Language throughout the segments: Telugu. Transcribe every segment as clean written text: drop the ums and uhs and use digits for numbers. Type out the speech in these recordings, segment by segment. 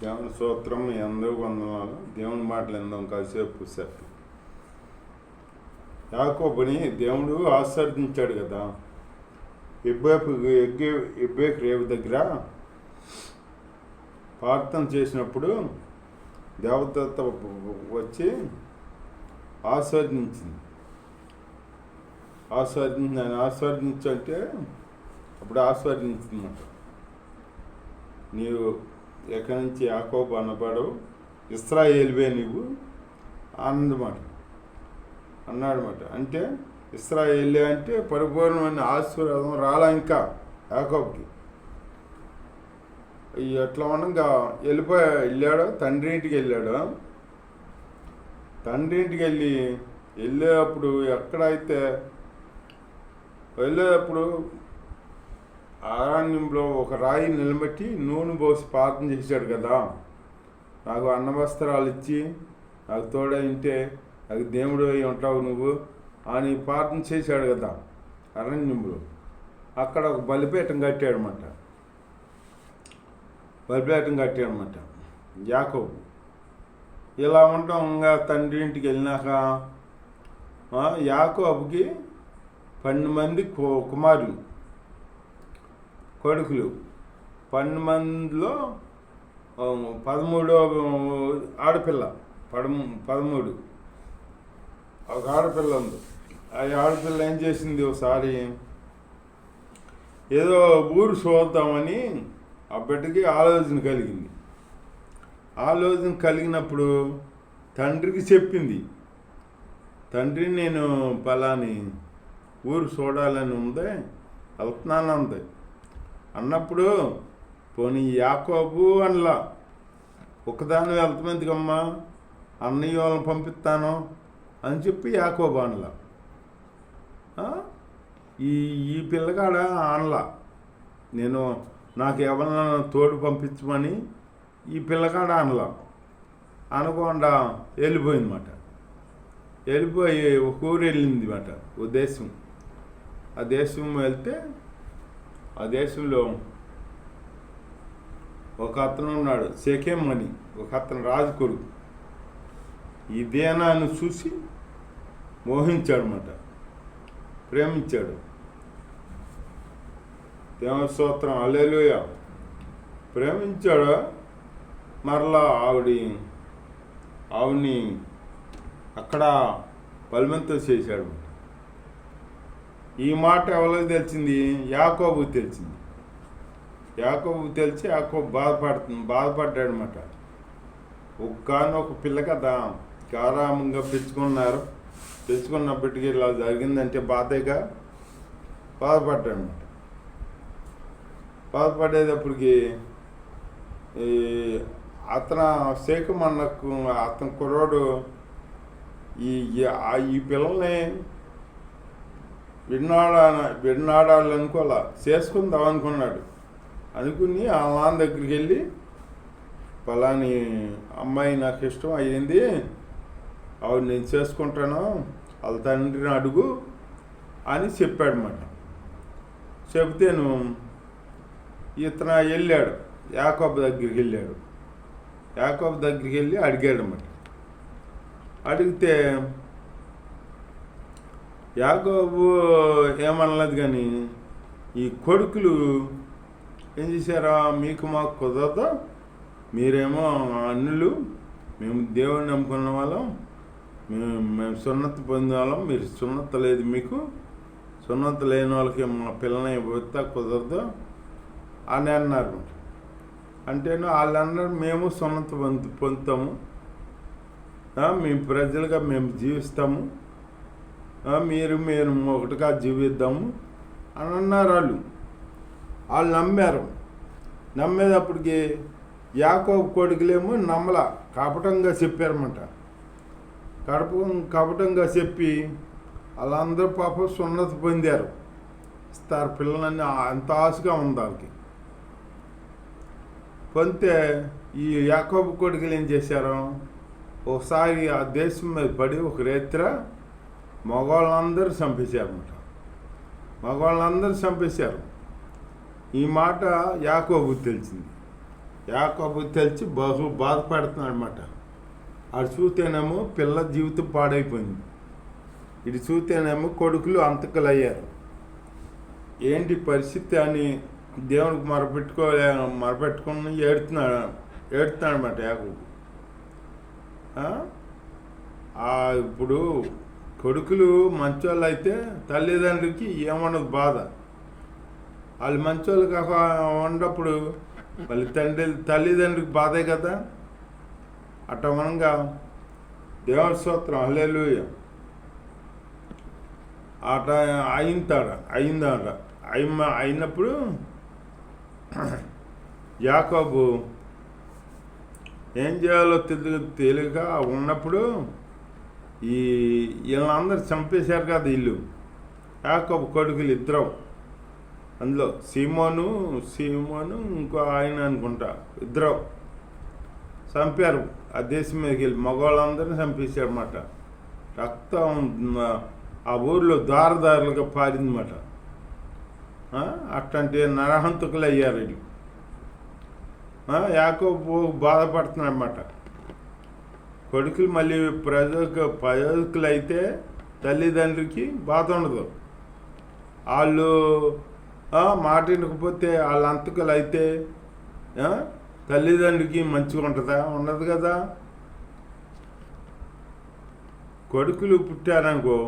దేవుని స్తోత్రం, మీ అందరూ వందనాలు. దేవుని మాటలు ఎందాం కాసేపు చెప్పి. యాకోబుని దేవుడు ఆశీర్వదించాడు కదా. ఎబ్బేకు రేవు దగ్గర ప్రార్థన చేసినప్పుడు దేవదత్త వచ్చి ఆశీర్వదించంటే అప్పుడు ఆశీర్వదించిందన్నమాట. నీవు ఎక్కడి నుంచి యాకోబు అనబడవు, ఇశ్రాయేలువే నీవు అన్నాడన్నమాట. అంటే ఇశ్రాయేలే అంటే పరిపూర్ణమైన ఆశీర్వాదం రాలా ఇంకా యాకోబుకి. ఎట్లా ఉండగా వెళ్ళాడు, తండ్రి ఇంటికి వెళ్ళాడు. తండ్రి ఇంటికి వెళ్ళేటప్పుడు ఎక్కడైతే వెళ్ళేటప్పుడు అరణ్యంలో ఒక రాయి నిలబెట్టి నూనె పోసి ప్రార్థన చేశాడు కదా. నాకు అన్నవస్త్రాలు ఇచ్చి నాకు తోడైంటే నాకు దేవుడు అయి ఉంటావు నువ్వు అని ప్రార్థన చేశాడు కదా అరణ్యంలో. అక్కడ ఒక బలిపీఠం కట్టాడనమాట. యాకోబు. ఇలా ఉంటాం. ఇంకా తండ్రి ఇంటికి వెళ్ళినాక యాకోబుకి 12 మంది కుమారులు, కొడుకులు. 12 మందిలో 13 ఆడపిల్ల. 13 ఒక ఆడపిల్ల ఉంది. ఆ ఆడపిల్ల ఏం చేసింది, ఒకసారి ఏదో ఊరు చూద్దామని ఆ బిడ్డకి ఆలోచన కలిగినప్పుడు తండ్రికి చెప్పింది, తండ్రి నేను పలాని ఊరు చూడాలని ఉంది, వెళ్తున్నాను అంది. అన్నప్పుడు పోనీ యాకోబు అనలా, ఒకదాని వెళ్తామెందుకమ్మా, అన్నయ్య వాళ్ళని పంపిస్తాను అని చెప్పి యాకోబు అనలా. ఈ పిల్లగాడ అనలా, నేను నాకు ఎవరన్నా తోడు పంపించమని ఈ పిల్లగాడ అనలా. అనకుండా వెళ్ళిపోయిందన్నమాట. వెళ్ళిపోయి ఒక ఊరు వెళ్ళింది అన్నమాట, ఓ దేశం. ఆ దేశం వెళ్తే ఆ దేశంలో ఒక అతను ఉన్నాడు, షెకెం అని. ఒక అతను రాజు కొడుకు. ఈ దేనాన్ని చూసి మోహించాడు అన్నమాట, ప్రేమించాడు. దేవుని స్తోత్రం, హల్లెలూయా. ప్రేమించాడు. మరలా ఆవిడ్ని అక్కడ బలవంతం చేశాడు. ఈ మాట ఎవరికి తెలిసింది? యాకోబుకి తెలిసింది. యాకోబు బాధపడ్డాడు అన్నమాట. ఒక్కనొక పిల్ల కదా, గారామంగా పెంచుకున్నప్పటికీ ఇలా జరిగిందంటే బాధగా బాధపడ్డాడు అన్నమాట. బాధపడేటప్పటికి అతను శేఖం అతని కుర్రాడు ఈ పిల్లల్ని విన్నాడాలనుకోలే, చేసుకుందాం అనుకున్నాడు. అనుకుని ఆ నాన్న దగ్గరికి వెళ్ళి, పలాని అమ్మాయి నాకు ఇష్టం అయ్యింది, ఆవిడ నేను చేసుకుంటాను, వాళ్ళ తండ్రిని అడుగు అని చెప్పాడన్నమాట. చెబితేను ఇతను వెళ్ళాడు, యాకోబు దగ్గరికి వెళ్ళి అడిగాడన్నమాట. అడిగితే యాకోబు ఏమనలేదు. కానీ ఈ కొడుకులు ఏం చేశారా, మీకు మాకు కుదరదు, మీరేమో అన్నులు, మేము దేవుడిని నమ్ముకున్న వాళ్ళం, మేము సున్నతి పొందిన వాళ్ళం, మీరు సున్నత లేదు, మీకు సున్నత లేని వాళ్ళకి మా పిల్లని పోతే కుదరదు అని అన్నారు. అంటేను వాళ్ళు అన్నారు, మేము సున్నత పొందుతాము, మేము ప్రజలుగా మేము జీవిస్తాము, మీరు ఒకటిగా జీవిద్దాము అని అన్నారు. వాళ్ళు నమ్మారు. నమ్మేటప్పటికి యాకోబు కొడుకులేమో నమ్మలా, కపటంగా చెప్పారన్నమాట. కపటంగా చెప్పి వాళ్ళందరూ పాపం సున్నతి పొందారు. ఇస్తారు పిల్లలన్నీ, అంత ఆశగా ఉంది వాళ్ళకి. పొందితే ఈ యాకోబు కొడుకులు ఏం చేశారు, ఒకసారి ఆ దేశం మీద పడి ఒక రేత్ర మగవాళ్ళందరూ చంపేశారు. ఈ మాట యాకోబుకు తెలిసింది. యాకోబు తెలిసి బహు బాధపడుతున్నాడు అనమాట. ఆడు చూస్తేనేమో పిల్ల జీవితం పాడైపోయింది, ఇది చూస్తేనేమో కొడుకులు అంతకులు అయ్యారు. ఏంటి పరిస్థితి అని దేవునికి మొరపెట్టుకుని ఏడుతున్నాడు అనమాట యాకోబు. ఇప్పుడు కొడుకులు మంచోళ్ళు అయితే తల్లిదండ్రులకి ఏమన్నది బాధ. వాళ్ళు మంచోళ్ళు కాక ఉన్నప్పుడు మళ్ళీ తల్లిదండ్రులకి బాధే కదా. అట్లా మనంగా దేవుని స్తోత్రం, హల్లెలూయా. అట అయిందట. అయినప్పుడు యాకోబు ఏం చేయాలో తెలియక ఉన్నప్పుడు వీళ్ళందరూ చంపేశారు కదా ఇల్లు. యాకోబు కొడుకులు ఇద్దరు, అందులో సీమోను ఇంకో ఆయన అనుకుంటా, ఇద్దరు చంపారు. ఆ దేశం మీదకి వెళ్ళి మగవాళ్ళందరినీ చంపేశారు అన్నమాట. రక్తం ఆ ఊర్లో దారులుగా పారిందన్నమాట. అట్లాంటి నరహంతకులు అయ్యారు వీళ్ళు. యాకోబు బాధపడుతున్నాడు అన్నమాట. కొడుకులు మళ్ళీ ప్రయోజకులు అయితే తల్లిదండ్రులకి బాధ ఉండదు. వాళ్ళు మాట వినకపోతే వాళ్ళ అంతకులు అయితే తల్లిదండ్రులకి మంచిగా ఉంటుందా? ఉండదు కదా. కొడుకులు పుట్టారనుకో,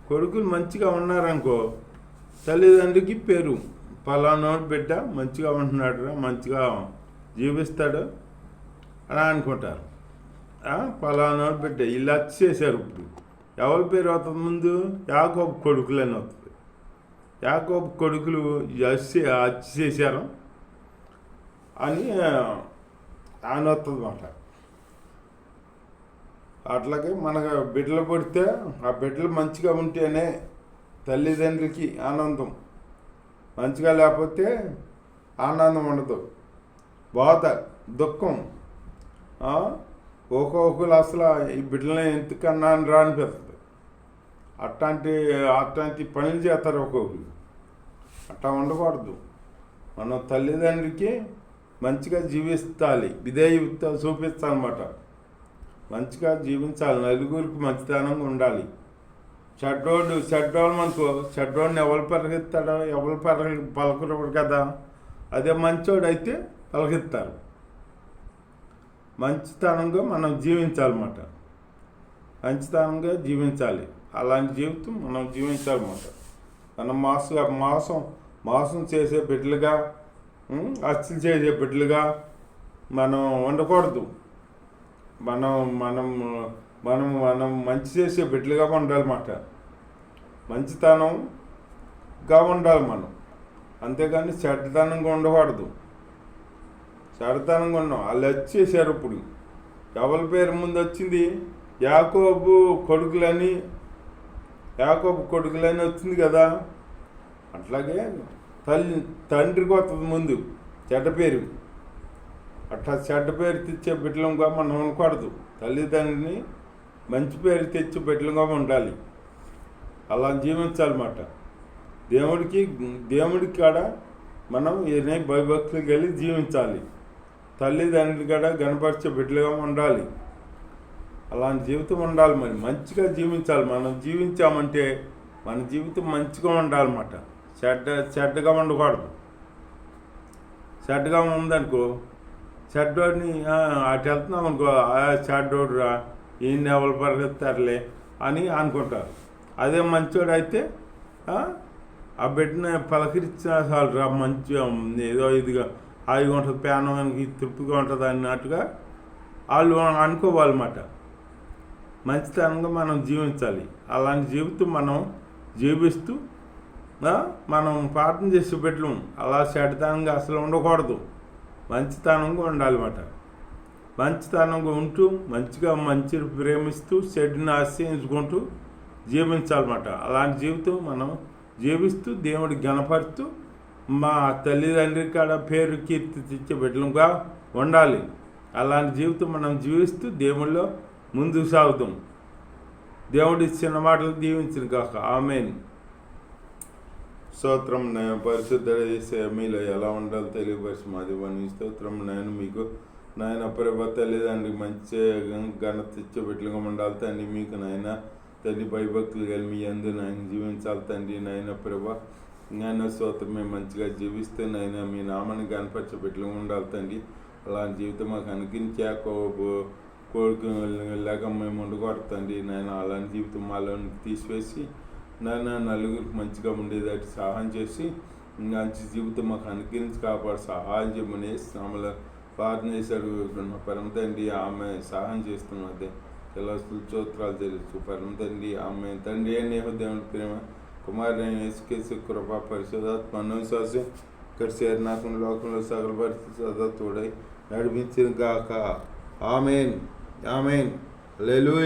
కొడుకులు మంచిగా ఉన్నారనుకో, తల్లిదండ్రులకి పేరు, పలానోడు బిడ్డ మంచిగా ఉంటున్నాడు, మంచిగా జీవిస్తాడు అని అనుకుంటారు. పలానోడు బిడ్డ ఇలా చేశారు. ఇప్పుడు ఎవరి పేరు అవుతుంది? ముందు యాకోబు కొడుకులు అని అవుతుంది. యాకోబు కొడుకులు హత్య చేశారు అని ఆయన వస్తుంది అన్నమాట. అట్లాగే మనకు బిడ్డలు పుడితే ఆ బిడ్డలు మంచిగా ఉంటేనే తల్లిదండ్రులకి ఆనందం. మంచిగా లేకపోతే ఆనందం ఉండదు, బాధ, దుఃఖం. ఒక్కొక్కరు అసలు ఈ బిడ్డలని ఎందుకన్నా రా అనిపిస్తుంది. అట్లాంటి పనులు చేస్తారు ఒక్కొక్కరు. అట్లా ఉండకూడదు. మనం తల్లిదండ్రులకి మంచిగా జీవిస్తాలి, విధేయత చూపించాలన్నమాట. మంచిగా జీవించాలి, నలుగురికి మంచితనంగా ఉండాలి. చెడ్డోళ్ళు మనకు చెడ్డోడిని ఎవరు పలకిస్తాడో, ఎవరు పలకరు కదా. అదే మంచోడు అయితే పలకిస్తారు. మంచితనంగా మనం జీవించాలన్నమాట. మంచితనంగా జీవించాలి. అలాంటి జీవితం మనం జీవించాలన్నమాట. మనం మోసం చేసే బిడ్డలుగా, హత్యలు చేసే బిడ్డలుగా మనం ఉండకూడదు. మనం మనం మనం మనం మంచి చేసే బిడ్డలుగా ఉండాలన్నమాట. మంచితనంగా ఉండాలి మనం, అంతేగాని చెడ్డతనంగా ఉండకూడదు. చెడ్డతనంగా ఉన్నాం. వాళ్ళు వచ్చేసారు. ఇప్పుడు ఎవరి పేరు ముందు వచ్చింది? యాకోబు కొడుకులని వచ్చింది కదా. అట్లాగే తండ్రికి వస్తుంది ముందు చెడ్డ పేరు. అట్లా చెడ్డ పేరు తెచ్చే బిడ్డలంగా మనం ఉండకూడదు. తల్లిదండ్రిని మంచి పేరు తెచ్చే బిడ్డలంగా ఉండాలి. అలా జీవించాలన్నమాట. దేవుడికి కాడ మనం భయభక్తులు కలిగి జీవించాలి. తల్లిదండ్రులు కూడా గణపరిచే బిడ్డలుగా ఉండాలి. అలాంటి జీవితం ఉండాలి. మరి మంచిగా జీవించాలి. మనం జీవించామంటే మన జీవితం మంచిగా ఉండాలన్నమాట. చెడ్డగా ఉండకూడదు. చెడ్డగా ఉందనుకో, చెడ్డోడిని అటు వెళ్తున్నాం అనుకో, చెడ్డోడు రా, ఈయన ఎవరు పరిగెత్తారులే అని అనుకుంటారు. అదే మంచోడు అయితే ఆ బిడ్డని పలకరించిన చాలు రా, మంచిగా ఏదో ఇదిగా హాయిగా ఉంటుంది, పేనానికి తృప్తిగా ఉంటుంది అన్నట్టుగా వాళ్ళు అనుకోవాలన్నమాట. మంచితనంగా మనం జీవించాలి. అలాంటి జీవితం మనం జీవిస్తూ మనం ప్రార్థన చేసే బిడ్డలు అలా చెడ్డతనంగా అసలు ఉండకూడదు. మంచితనంగా ఉండాలన్నమాట. మంచితనంగా ఉంటూ మంచిని ప్రేమిస్తూ చెడుని ఆశ్రయించుకుంటూ జీవించాలన్నమాట. అలాంటి జీవితం మనం జీవిస్తూ దేవుడికి గణపరుస్తూ మా తల్లిదండ్రి కాడ పేరు కీర్తి తెచ్చే బిడ్డలుగా ఉండాలి. అలాంటి జీవితం మనం జీవిస్తూ దేవుళ్ళో ముందుకు సాగుతాం. దేవుడి ఇచ్చిన మాటలు దీవించిన కాక. ఆమేన్. స్తోత్రం నేను పరిశుద్ధ యేసయ్య మీలో ఎలా ఉండాలో తెలియపరిచి మాది వని స్తోత్రం నేను మీకు నాయన ప్రభ తల్లిదండ్రి మంచి ఘనత ఇచ్చేబెట్లుగా ఉండాలి తండ్రి మీకు నాయన తండ్రి భయభక్తులు కలిగి మీ అందు నాయన జీవించాలి తండ్రి నాయన ప్రభ నాయన స్తోత్రం మేము మంచిగా జీవిస్తే నాయన మీ నామాన్ని కనపరచబెట్లుగా ఉండాలి తండ్రి అలాంటి జీవితం మాకు అనుగ్రహించా కోరిక లేక మేము ఉండకూడదండి నాయన అలాంటి జీవితం మాలో తీసివేసి నాయన నలుగురికి మంచిగా ఉండేదాటి సహాయం చేసి మంచి జీవితం మాకు అనుగ్రహించి కాపాడు సహాయం చేయమని శ్రమలో ప్రార్థన చేశాడు పరమ తండ్రి ఆమె సహాయం చేస్తున్నది చాలా స్తోత్రాలు తెలుసు పరమ తండ్రి ఆమె తండ్రి అనే దేవుని ప్రేమ కుమారుని యేసుక్రీస్తు కృప పరిశుద్ధాత్మ అనుశాసి ఇక్కడ చేరినాకం లోకంలో సకల పరిస్థితి సదా తోడై నడిపించిన గాక ఆమెన్ ఆమెన్ హల్లెలూయా.